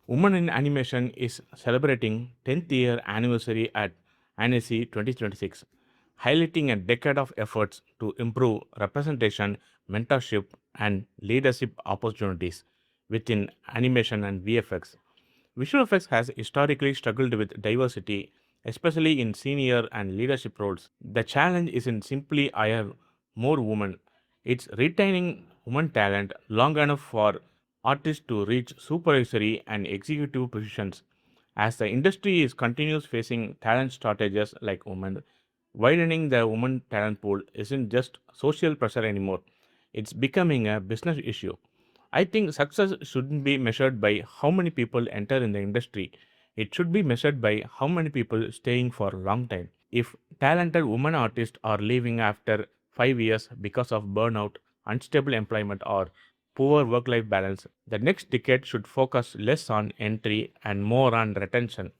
Women in Animation is celebrating 10th year anniversary at ANSI 2026, highlighting a decade of efforts to improve representation, mentorship, and leadership opportunities within animation and VFX. Visual effects has historically struggled with diversity, especially in senior and leadership roles. The challenge isn't simply hire more women, it's retaining women talent long enough for artists to reach supervisory and executive positions. As the industry is continues facing talent shortages like women, widening the women talent pool isn't just social pressure anymore. It's becoming a business issue. I think success shouldn't be measured by how many people enter in the industry. It should be measured by how many people staying for a long time. If talented women artists are leaving after 5 years because of burnout, unstable employment, or poor work life balance, the next decade should focus less on entry and more on retention.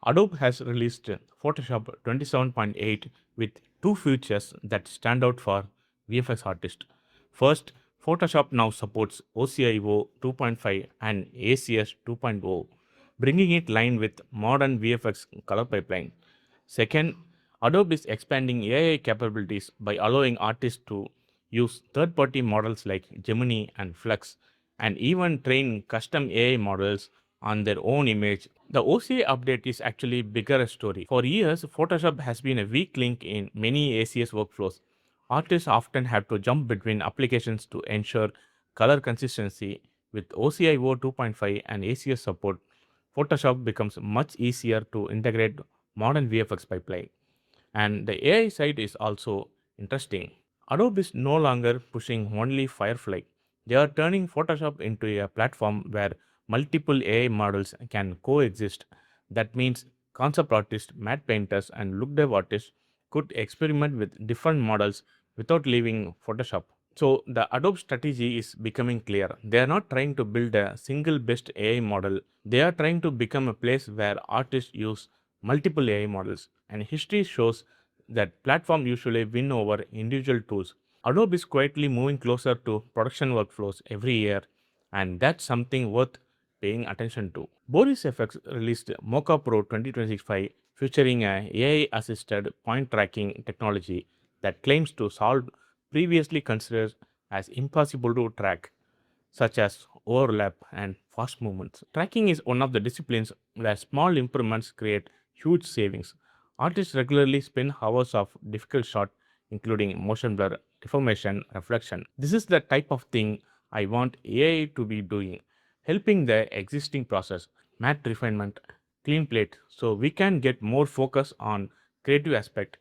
Adobe has released Photoshop 27.8 with two features that stand out for VFX artists. First, Photoshop now supports OCIO 2.5 and ACES 2.0, bringing it line with modern VFX color pipeline. Second, Adobe is expanding AI capabilities by allowing artists to use third party models like Gemini and Flux and even train custom AI models on their own image. The OCA update is actually bigger story. For years, Photoshop has been a weak link in many ACS workflows. Artists often have to jump between applications to ensure color consistency. With OCIO 2.5 and ACS support, Photoshop becomes much easier to integrate modern VFX pipeline. And the AI side is also interesting. Adobe is no longer pushing only Firefly. They are turning Photoshop into a platform where multiple AI models can coexist. That means concept artists, matte painters, and look dev artists could experiment with different models without leaving Photoshop. So the Adobe strategy is becoming clear. They are not trying to build a single best AI model. They are trying to become a place where artists use multiple AI models. And history shows that platform usually win over individual tools. Adobe is quietly moving closer to production workflows every year, and that's something worth paying attention to. Boris FX released Mocha Pro 2025 featuring a AI assisted point tracking technology that claims to solve previously considered as impossible to track, such as overlap and fast movements. Tracking is one of the disciplines where small improvements create huge savings. Artists regularly spend hours of difficult shot, including motion blur, deformation, reflection. This is the type of thing I want AI to be doing, helping the existing process, matte refinement, clean plate, so we can get more focus on creative aspect.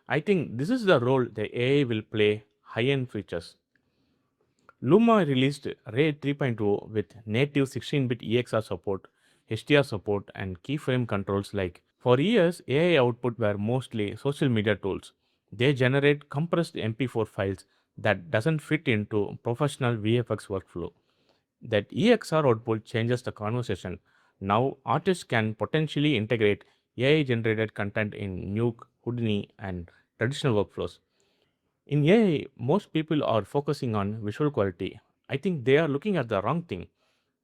I think this is the role the AI will play high-end features. Luma released Ray 3.0 with native 16-bit EXR support, HDR support, and keyframe controls like. For years, AI output were mostly social media tools. They generate compressed MP4 files that doesn't fit into professional VFX workflow. That EXR output changes the conversation. Now, artists can potentially integrate AI generated content in Nuke, Houdini, and traditional workflows. In AI, most people are focusing on visual quality. I think they are looking at the wrong thing.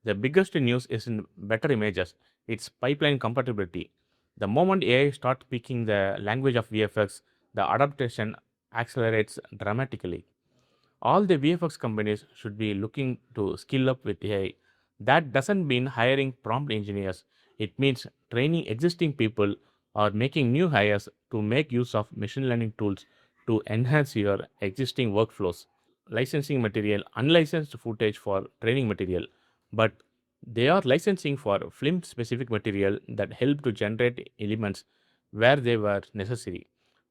The biggest news isn't better images, it's pipeline compatibility. The moment AI starts speaking the language of VFX, the adaptation accelerates dramatically. All the VFX companies should be looking to skill up with AI. That doesn't mean hiring prompt engineers, it means training existing people or making new hires to make use of machine learning tools to enhance your existing workflows. Licensing material, unlicensed footage for training material, but they are licensing for film specific material that help to generate elements where they were necessary.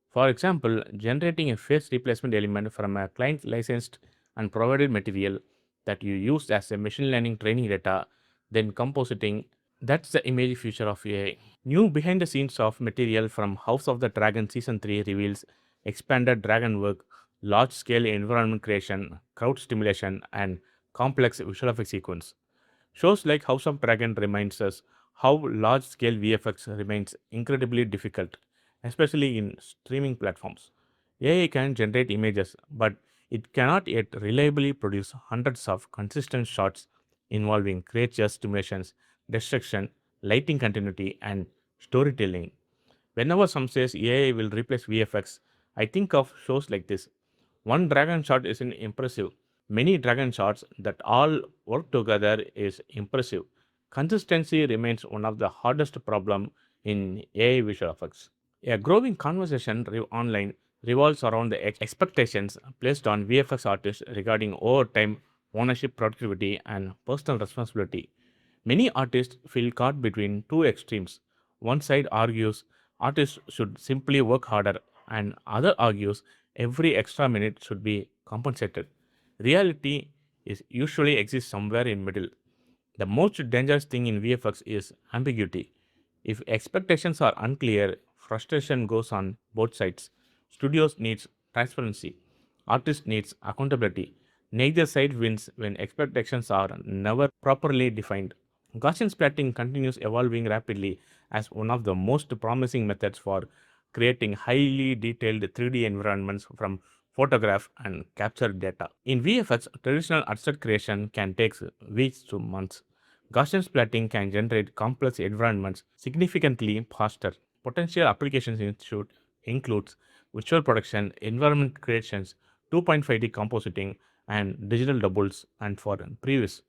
For example, generating a face replacement element from a client licensed and provided material that you use as a machine learning training data, then compositing. That's the image future of AI. New behind the scenes of material from House of the Dragon Season 3 reveals expanded dragon work, large scale environment creation, crowd stimulation, and complex visual effects sequence. Shows like House of Dragon reminds us how large scale VFX remains incredibly difficult, especially in streaming platforms. AI can generate images, but it cannot yet reliably produce hundreds of consistent shots involving creature stimulations destruction, lighting continuity, and storytelling. Whenever some says AI will replace VFX, I think of shows like this. One dragon shot isn't impressive. Many dragon shots that all work together is impressive. Consistency remains one of the hardest problem in AI visual effects. A growing conversation online revolves around the expectations placed on VFX artists regarding overtime, ownership, productivity, and personal responsibility. Many artists feel caught between two extremes. One side argues artists should simply work harder, and other argues every extra minute should be compensated. Reality is usually exists somewhere in middle. The most dangerous thing in VFX is ambiguity. If expectations are unclear, frustration goes on both sides. Studios needs transparency. Artists needs accountability. Neither side wins when expectations are never properly defined. Gaussian splatting continues evolving rapidly as one of the most promising methods for creating highly detailed 3D environments from photograph and captured data. In VFX, traditional asset creation can take weeks to months. Gaussian splatting can generate complex environments significantly faster. Potential applications includes visual production, environment creations, 2.5D compositing, and digital doubles, and for previews.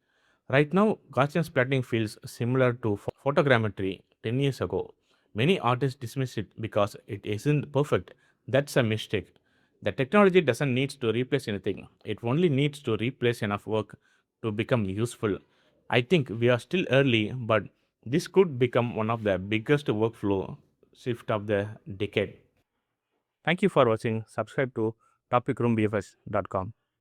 Right now, Gaussian splatting feels similar to photogrammetry 10 years ago. Many artists dismiss it because it isn't perfect. That's a mistake. The technology doesn't need to replace anything. It only needs to replace enough work to become useful. I think we are still early, but this could become one of the biggest workflow shift of the decade. Thank you for watching. Subscribe to topicroombfs.com.